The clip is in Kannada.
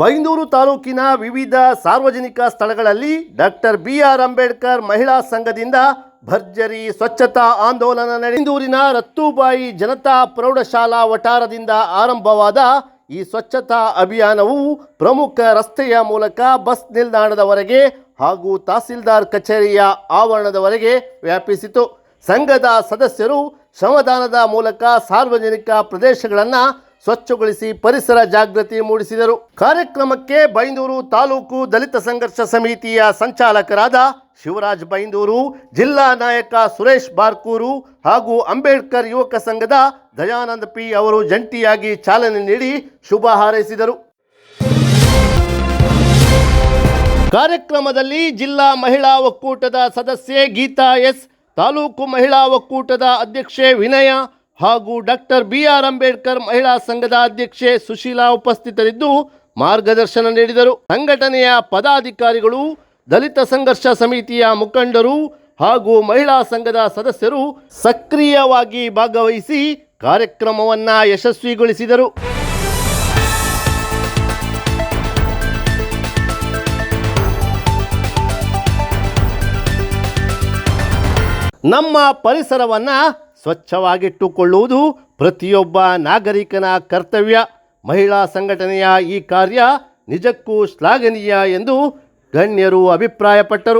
ಬೈಂದೂರು ತಾಲೂಕಿನ ವಿವಿಧ ಸಾರ್ವಜನಿಕ ಸ್ಥಳಗಳಲ್ಲಿ ಡಾಕ್ಟರ್ ಬಿ.ಆರ್. ಅಂಬೇಡ್ಕರ್ ಮಹಿಳಾ ಸಂಘದಿಂದ ಭರ್ಜರಿ ಸ್ವಚ್ಛತಾ ಆಂದೋಲನ ಬೈಂದೂರಿನ ರತ್ತುಬಾಯಿ ಜನತಾ ಪ್ರೌಢಶಾಲಾ ವಠಾರದಿಂದ ಆರಂಭವಾದ ಈ ಸ್ವಚ್ಛತಾ ಅಭಿಯಾನವು ಪ್ರಮುಖ ರಸ್ತೆಯ ಮೂಲಕ ಬಸ್ ನಿಲ್ದಾಣದವರೆಗೆ ಹಾಗೂ ತಹಸೀಲ್ದಾರ್ ಕಚೇರಿಯ ಆವರಣದವರೆಗೆ ವ್ಯಾಪಿಸಿತು. ಸಂಘದ ಸದಸ್ಯರು ಶ್ರಮದಾನದ ಮೂಲಕ ಸಾರ್ವಜನಿಕ ಪ್ರದೇಶಗಳನ್ನು ಸ್ವಚ್ಛಗೊಳಿಸಿ ಪರಿಸರ ಜಾಗೃತಿ ಮೂಡಿಸಿದರು. ಕಾರ್ಯಕ್ರಮಕ್ಕೆ ಬೈಂದೂರು ತಾಲೂಕು ದಲಿತ ಸಂಘರ್ಷ ಸಮಿತಿಯ ಸಂಚಾಲಕರಾದ ಶಿವರಾಜ್ ಬೈಂದೂರು, ಜಿಲ್ಲಾ ನಾಯಕ ಸುರೇಶ್ ಬಾರ್ಕೂರು ಹಾಗೂ ಅಂಬೇಡ್ಕರ್ ಯುವಕ ಸಂಘದ ದಯಾನಂದ ಪಿ ಅವರು ಜಂಟಿಯಾಗಿ ಚಾಲನೆ ನೀಡಿ ಶುಭ ಹಾರೈಸಿದರು. ಕಾರ್ಯಕ್ರಮದಲ್ಲಿ ಜಿಲ್ಲಾ ಮಹಿಳಾ ಒಕ್ಕೂಟದ ಸದಸ್ಯೆ ಗೀತಾ ಎಸ್, ತಾಲೂಕು ಮಹಿಳಾ ಒಕ್ಕೂಟದ ಅಧ್ಯಕ್ಷೆ ವಿನಯ ಹಾಗೂ ಡಾಕ್ಟರ್ ಬಿ.ಆರ್. ಅಂಬೇಡ್ಕರ್ ಮಹಿಳಾ ಸಂಘದ ಅಧ್ಯಕ್ಷೆ ಸುಶೀಲಾ ಉಪಸ್ಥಿತರಿದ್ದು ಮಾರ್ಗದರ್ಶನ ನೀಡಿದರು. ಸಂಘಟನೆಯ ಪದಾಧಿಕಾರಿಗಳು, ದಲಿತ ಸಂಘರ್ಷ ಸಮಿತಿಯ ಮುಖಂಡರು ಹಾಗೂ ಮಹಿಳಾ ಸಂಘದ ಸದಸ್ಯರು ಸಕ್ರಿಯವಾಗಿ ಭಾಗವಹಿಸಿ ಕಾರ್ಯಕ್ರಮವನ್ನು ಯಶಸ್ವಿಗೊಳಿಸಿದರು. ನಮ್ಮ ಪರಿಸರವನ್ನು ಸ್ವಚ್ಛವಾಗಿಟ್ಟುಕೊಳ್ಳುವುದು ಪ್ರತಿಯೊಬ್ಬ ನಾಗರಿಕನ ಕರ್ತವ್ಯ. ಮಹಿಳಾ ಸಂಘಟನೆಯ ಈ ಕಾರ್ಯ ನಿಜಕ್ಕೂ ಶ್ಲಾಘನೀಯ ಎಂದು ಗಣ್ಯರು ಅಭಿಪ್ರಾಯಪಟ್ಟರು.